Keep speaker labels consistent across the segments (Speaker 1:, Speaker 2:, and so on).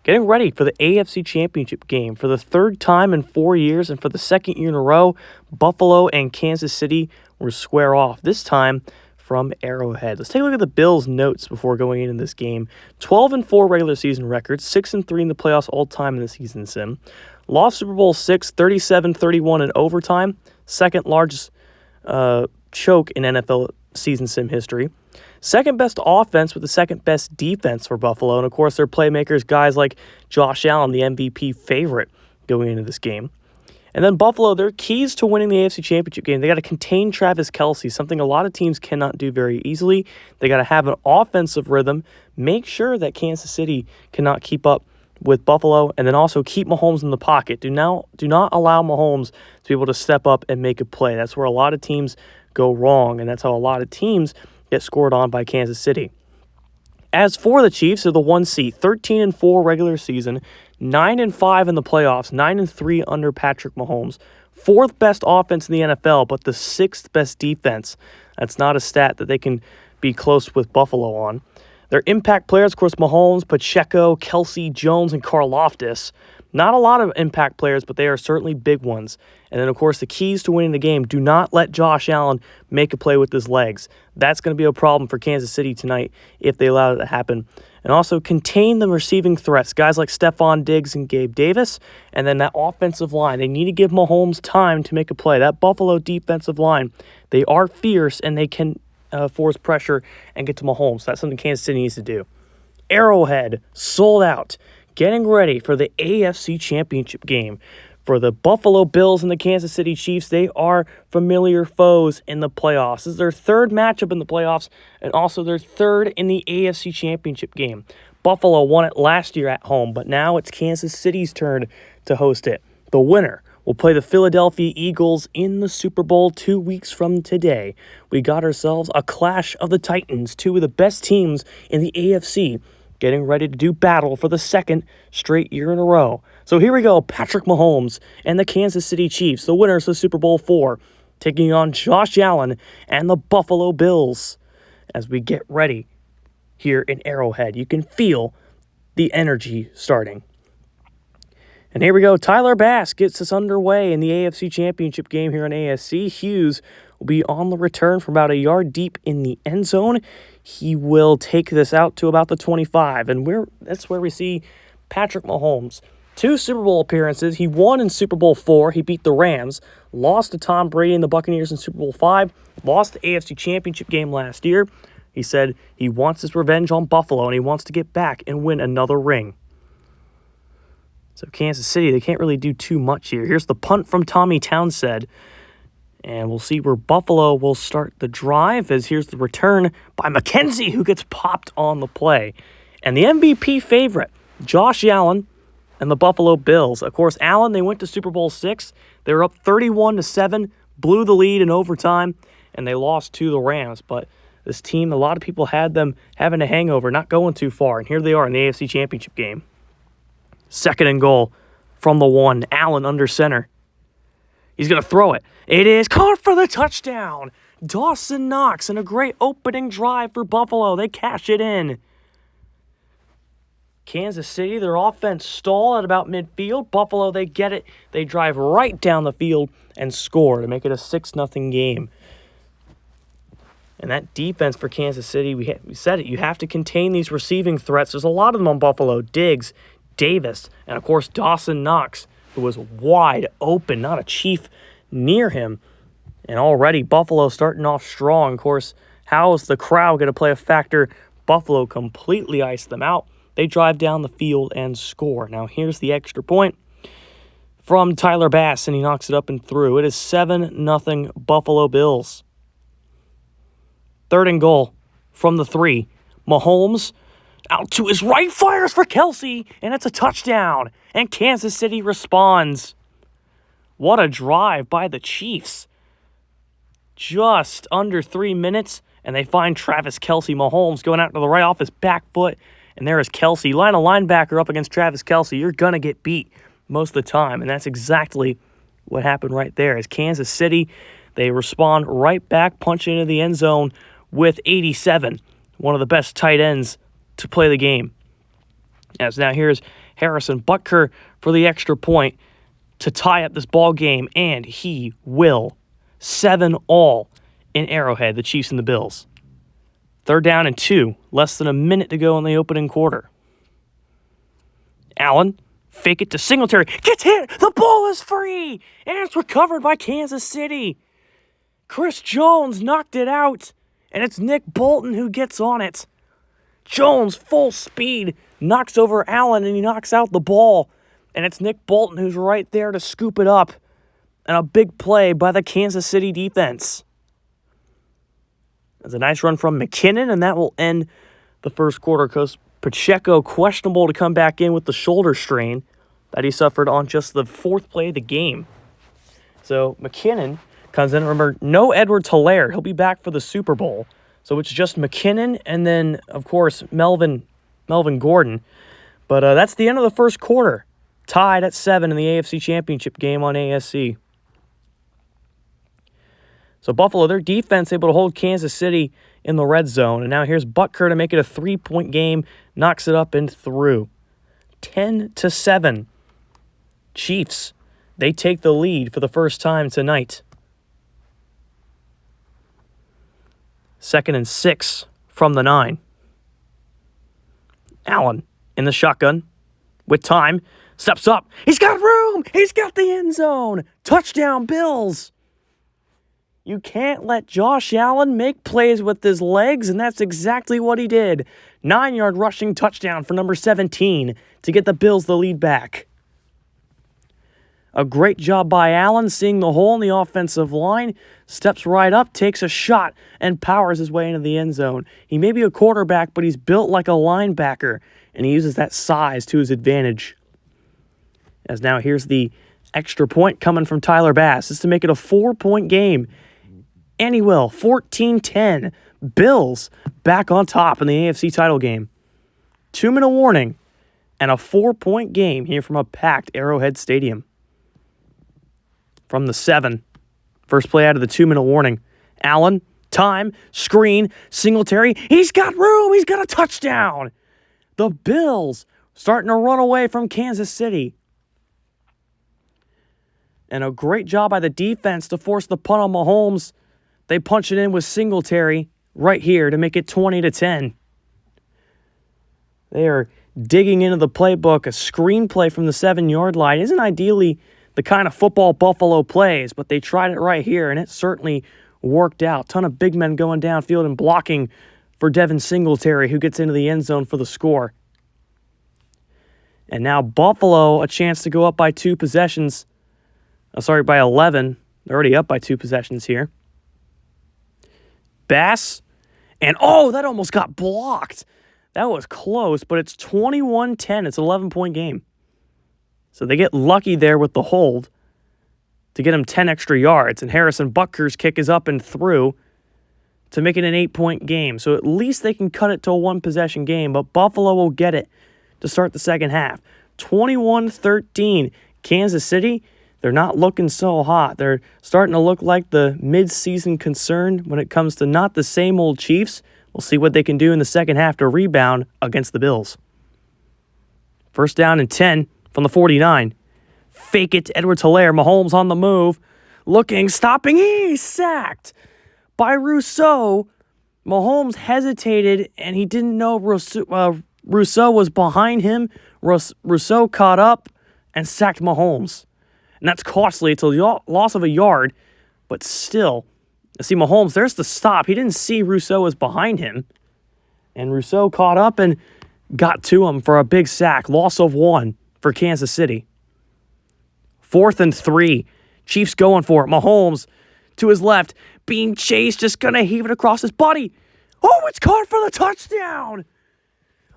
Speaker 1: getting ready for the AFC Championship game for the third time in 4 years, and for the second year in a row, Buffalo and Kansas City will square off, this time from Arrowhead. Let's take a look at the Bills' notes before going into this game. 12-4 regular season record, 6-3 in the playoffs all-time in the season sim. Lost Super Bowl VI, 37-31 in overtime, second largest choke in NFL season sim history. Second best offense with the second best defense for Buffalo. And of course, their playmakers, guys like Josh Allen, the MVP favorite going into this game. And then Buffalo, their keys to winning the AFC Championship game, they got to contain Travis Kelce, something a lot of teams cannot do very easily. They got to have an offensive rhythm, make sure that Kansas City cannot keep up with Buffalo, and then also keep Mahomes in the pocket. Do not allow Mahomes to be able to step up and make a play. That's where a lot of teams go wrong, and that's how a lot of teams get scored on by Kansas City. As for the Chiefs, they're the 1 seed, 13-4 regular season, 9-5 in the playoffs, 9-3 under Patrick Mahomes. Fourth best offense in the NFL, but the sixth best defense. That's not a stat that they can be close with Buffalo on. Their impact players, of course, Mahomes, Pacheco, Kelce, Jones, and Karlaftis. Not a lot of impact players, but they are certainly big ones. And then, of course, the keys to winning the game, do not let Josh Allen make a play with his legs. That's going to be a problem for Kansas City tonight if they allow it to happen. And also contain the receiving threats, guys like Stephon Diggs and Gabe Davis. And then that offensive line, they need to give Mahomes time to make a play. That Buffalo defensive line, they are fierce and they can force pressure and get to Mahomes. That's something Kansas City needs to do. Arrowhead, sold out. Getting ready for the AFC Championship game. For the Buffalo Bills and the Kansas City Chiefs, they are familiar foes in the playoffs. This is their third matchup in the playoffs and also their third in the AFC Championship game. Buffalo won it last year at home, but now it's Kansas City's turn to host it. The winner will play the Philadelphia Eagles in the Super Bowl 2 weeks from today. We got ourselves a clash of the Titans, two of the best teams in the AFC, getting ready to do battle for the second straight year in a row. So here we go, Patrick Mahomes and the Kansas City Chiefs, the winners of Super Bowl IV, taking on Josh Allen and the Buffalo Bills. As we get ready here in Arrowhead, you can feel the energy starting. And here we go, Tyler Bass gets us underway in the AFC Championship game here on ASC. Hughes will be on the return from about a yard deep in the end zone. He will take this out to about the 25, and that's where we see Patrick Mahomes. 2 Super Bowl appearances. He won in Super Bowl IV. He beat the Rams, lost to Tom Brady and the Buccaneers in Super Bowl V, lost the AFC Championship game last year. He said he wants his revenge on Buffalo, and he wants to get back and win another ring. So Kansas City, they can't really do too much here. Here's the punt from Tommy Townsend. And we'll see where Buffalo will start the drive, as here's the return by McKenzie, who gets popped on the play. And the MVP favorite, Josh Allen and the Buffalo Bills. Of course, Allen, they went to Super Bowl VI. They were up 31-7, blew the lead in overtime, and they lost to the Rams. But this team, a lot of people had them having a hangover, not going too far. And here they are in the AFC Championship game. 2nd and goal from the 1. Allen under center. He's going to throw it. It is caught for the touchdown. Dawson Knox, and a great opening drive for Buffalo. They cash it in. Kansas City, their offense stalled at about midfield. Buffalo, they get it. They drive right down the field and score to make it a 6-0 game. And that defense for Kansas City, we said it, you have to contain these receiving threats. There's a lot of them on Buffalo. Diggs, Davis, and of course Dawson Knox, who was wide open, not a Chief near him. And already Buffalo starting off strong. Of course, how is the crowd going to play a factor? Buffalo completely iced them out. They drive down the field and score. Now here's the extra point from Tyler Bass, and he knocks it up and through. It is 7-0 Buffalo Bills. 3rd and goal from the 3. Mahomes out to his right, fires for Kelce, and it's a touchdown. And Kansas City responds. What a drive by the Chiefs. Just under 3 minutes, and they find Travis Kelce. Mahomes going out to the right off his back foot, and there is Kelce. Line a linebacker up against Travis Kelce. You're going to get beat most of the time, and that's exactly what happened right there. As Kansas City, they respond right back, punch into the end zone with 87, one of the best tight ends to play the game. As now here's Harrison Butker for the extra point to tie up this ball game, and he will. 7-all in Arrowhead, the Chiefs and the Bills. 3rd down and 2, less than a minute to go in the opening quarter. Allen, fake it to Singletary, gets hit, the ball is free, and it's recovered by Kansas City. Chris Jones knocked it out, and it's Nick Bolton who gets on it. Jones, full speed, knocks over Allen, and he knocks out the ball. And it's Nick Bolton who's right there to scoop it up. And a big play by the Kansas City defense. There's a nice run from McKinnon, and that will end the first quarter because Pacheco questionable to come back in with the shoulder strain that he suffered on just the 4th play of the game. So McKinnon comes in. Remember, no Edwards-Helaire. He'll be back for the Super Bowl. So it's just McKinnon and then, of course, Melvin Gordon. But that's the end of the first quarter. Tied at 7 in the AFC Championship game on ASC. So Buffalo, their defense able to hold Kansas City in the red zone. And now here's Butker to make it a 3-point game. Knocks it up and through. 10-7. Chiefs, they take the lead for the first time tonight. 2nd and 6 from the 9. Allen in the shotgun with time. Steps up. He's got room. He's got the end zone. Touchdown, Bills. You can't let Josh Allen make plays with his legs, and that's exactly what he did. 9-yard rushing touchdown for number 17 to get the Bills the lead back. A great job by Allen seeing the hole in the offensive line. Steps right up, takes a shot, and powers his way into the end zone. He may be a quarterback, but he's built like a linebacker, and he uses that size to his advantage. As now here's the extra point coming from Tyler Bass. This is to make it a 4-point game. And he will. 14-10. Bills back on top in the AFC title game. 2-minute warning and a 4-point game here from a packed Arrowhead Stadium. From the 7. First play out of the 2-minute warning. Allen, time, screen, Singletary. He's got room. He's got a touchdown. The Bills starting to run away from Kansas City. And a great job by the defense to force the punt on Mahomes. They punch it in with Singletary right here to make it 20-10. They are digging into the playbook. A screenplay from the 7-yard line isn't ideally the kind of football Buffalo plays, but they tried it right here, and it certainly worked out. Ton of big men going downfield and blocking for Devin Singletary, who gets into the end zone for the score. And now Buffalo, a chance to go up by 2 possessions. By 11. They're already up by 2 possessions here. Bass. And, that almost got blocked. That was close, but it's 21-10. It's an 11-point game. So they get lucky there with the hold to get him 10 extra yards. And Harrison Butker's kick is up and through to make it an 8-point game. So at least they can cut it to a 1-possession game, but Buffalo will get it to start the second half. 21-13. Kansas City, they're not looking so hot. They're starting to look like the mid-season concern when it comes to not the same old Chiefs. We'll see what they can do in the second half to rebound against the Bills. 1st down and 10 from the 49. Fake it to Edwards-Helaire. Mahomes on the move. Looking, stopping. He's sacked by Rousseau. Mahomes hesitated, and he didn't know Rousseau was behind him. Rousseau caught up and sacked Mahomes. And that's costly. It's a loss of a yard, but still. See, Mahomes, there's the stop. He didn't see Rousseau was behind him. And Rousseau caught up and got to him for a big sack. Loss of 1 for Kansas City. 4th and 3. Chiefs going for it. Mahomes to his left. Being chased, just going to heave it across his body. Oh, it's caught for the touchdown.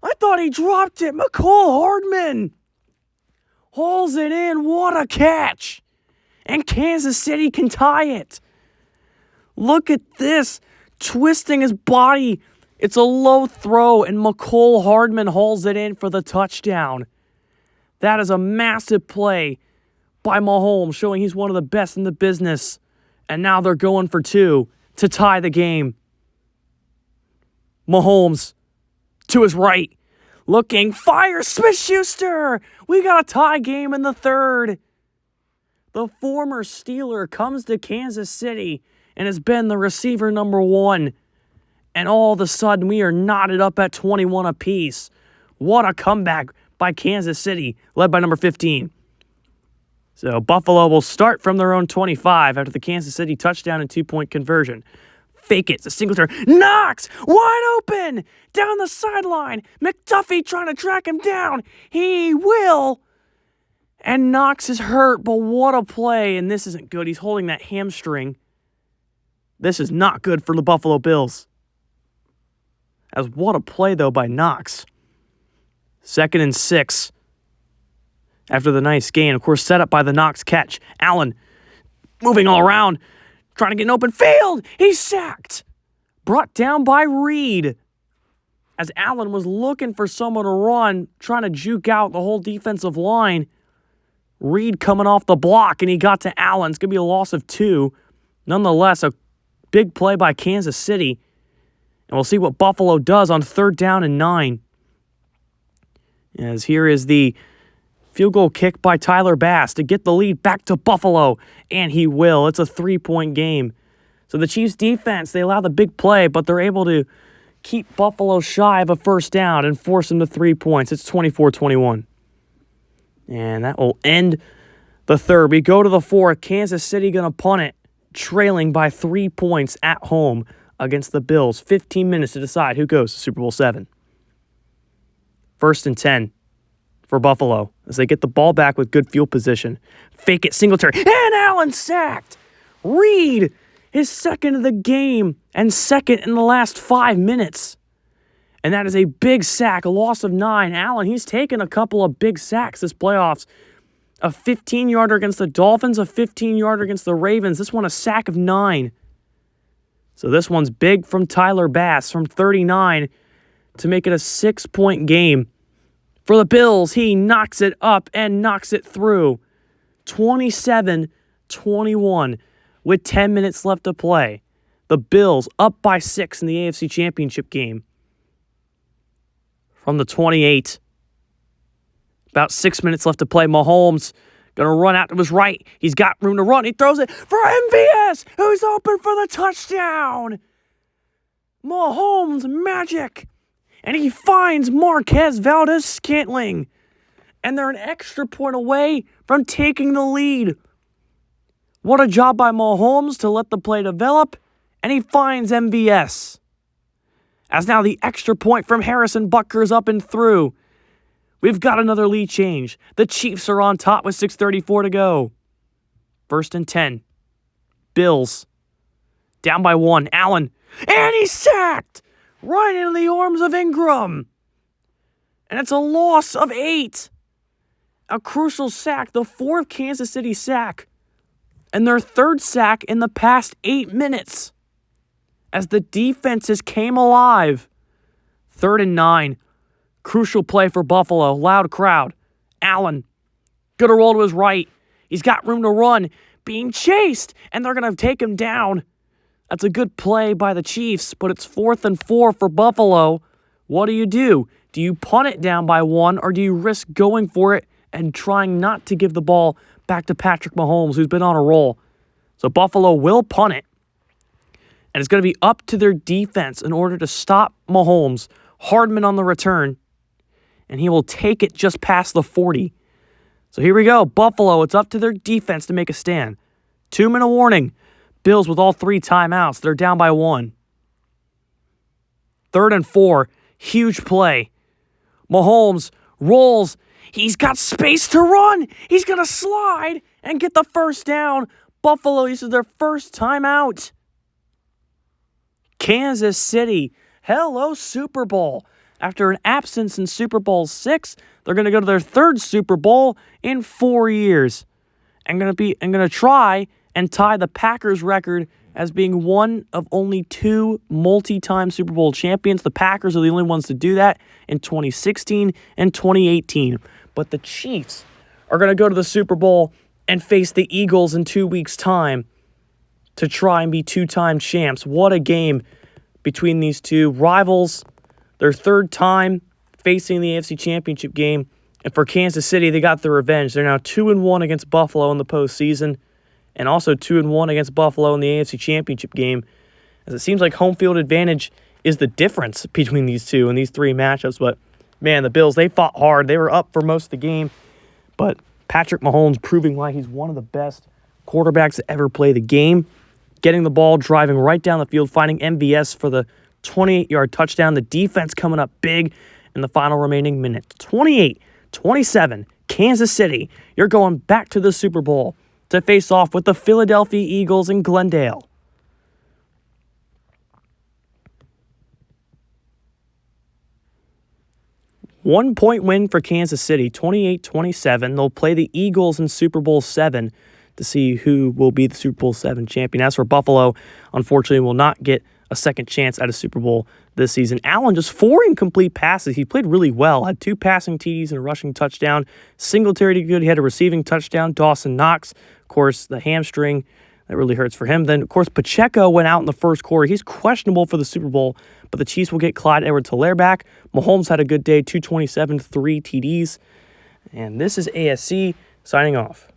Speaker 1: I thought he dropped it. McCole Hardman hauls it in. What a catch. And Kansas City can tie it. Look at this. Twisting his body. It's a low throw, and McCole Hardman hauls it in for the touchdown. That is a massive play by Mahomes, showing he's one of the best in the business. And now they're going for 2 to tie the game. Mahomes to his right. looking, fire, Smith-Schuster! We got a tie game in the third. The former Steeler comes to Kansas City and has been the receiver number 1. And all of a sudden, we are knotted up at 21 apiece. What a comeback by Kansas City, led by number 15. So Buffalo will start from their own 25 after the Kansas City touchdown and 2-point conversion. Fake it. It's a Singletary. Knox! Wide open! Down the sideline. McDuffie trying to track him down. He will. And Knox is hurt, but what a play. And this isn't good. He's holding that hamstring. This is not good for the Buffalo Bills. As what a play, though, by Knox. 2nd and 6. After the nice gain, of course, set up by the Knox catch. Allen moving all around, trying to get an open field. He's sacked. Brought down by Reed. As Allen was looking for someone to run, trying to juke out the whole defensive line. Reed coming off the block, and he got to Allen. It's going to be a loss of 2. Nonetheless, a big play by Kansas City. And we'll see what Buffalo does on 3rd down and 9. As here is the field goal kick by Tyler Bass to get the lead back to Buffalo. And he will. It's a 3-point game. So the Chiefs defense, they allow the big play, but they're able to keep Buffalo shy of a first down and force them to 3 points. It's 24-21. And that will end the third. We go to the 4th. Kansas City going to punt it, trailing by 3 points at home against the Bills. 15 minutes to decide who goes to Super Bowl 7. 1st and 10 for Buffalo as they get the ball back with good field position. Fake it, Singletary, and Allen sacked. Reed, his 2nd of the game and 2nd in the last 5 minutes. And that is a big sack, a loss of 9. Allen, he's taken a couple of big sacks this playoffs. A 15-yarder against the Dolphins, a 15-yarder against the Ravens. This one a sack of 9. So this one's big from Tyler Bass from 39 to make it a 6-point game. For the Bills, he knocks it up and knocks it through. 27-21 with 10 minutes left to play. The Bills up by 6 in the AFC Championship game. From the 28. About 6 minutes left to play. Mahomes going to run out to his right. He's got room to run. He throws it for MVS, who's open for the touchdown. Mahomes magic. And he finds Marquez Valdes-Scantling. And they're an extra point away from taking the lead. What a job by Mahomes to let the play develop. And he finds MVS. As now the extra point from Harrison Butker's up and through. We've got another lead change. The Chiefs are on top with 6:34 to go. 1st and 10. Bills. Down by 1. Allen. And he's sacked! Right into the arms of Ingram. And it's a loss of 8. A crucial sack. The 4th Kansas City sack. And their 3rd sack in the past 8 minutes. As the defenses came alive. 3rd and 9. Crucial play for Buffalo. Loud crowd. Allen. Gonna roll to his right. He's got room to run. Being chased. And they're gonna take him down. That's a good play by the Chiefs. But it's 4th and 4 for Buffalo. What do? Do you punt it down by 1? Or do you risk going for it and trying not to give the ball back to Patrick Mahomes, who's been on a roll? So Buffalo will punt it. And it's going to be up to their defense in order to stop Mahomes. Hardman on the return. And he will take it just past the 40. So here we go. Buffalo, it's up to their defense to make a stand. 2-minute warning. Bills with all 3 timeouts. They're down by 1. 3rd and 4. Huge play. Mahomes rolls. He's got space to run. He's going to slide and get the first down. Buffalo uses their first timeout. Kansas City, hello Super Bowl. After an absence in Super Bowl 6, they're going to go to their 3rd Super Bowl in 4 years. I'm going to try and tie the Packers record as being one of only 2 multi-time Super Bowl champions. The Packers are the only ones to do that in 2016 and 2018. But the Chiefs are going to go to the Super Bowl and face the Eagles in 2 weeks' time to try and be 2-time champs. What a game between these two rivals. Their 3rd time facing the AFC Championship game. And for Kansas City, they got their revenge. They're now 2-1 against Buffalo in the postseason, and also 2-1 against Buffalo in the AFC Championship game. As it seems like home field advantage is the difference between these two and these three matchups. But, man, the Bills, they fought hard. They were up for most of the game. But Patrick Mahomes proving why he's one of the best quarterbacks to ever play the game. Getting the ball, driving right down the field, finding MVS for the 28-yard touchdown. The defense coming up big in the final remaining minute. 28-27, Kansas City. You're going back to the Super Bowl to face off with the Philadelphia Eagles in Glendale. One-point win for Kansas City, 28-27. They'll play the Eagles in Super Bowl VII to see who will be the Super Bowl VII champion. As for Buffalo, unfortunately, will not get a second chance at a Super Bowl this season. Allen, just 4 incomplete passes. He played really well. Had 2 passing TDs and a rushing touchdown. Singletary did good. He had a receiving touchdown. Dawson Knox, of course, the hamstring. That really hurts for him. Then, of course, Pacheco went out in the first quarter. He's questionable for the Super Bowl, but the Chiefs will get Clyde Edwards-Helaire back. Mahomes had a good day, 227, 3 TDs. And this is ASC signing off.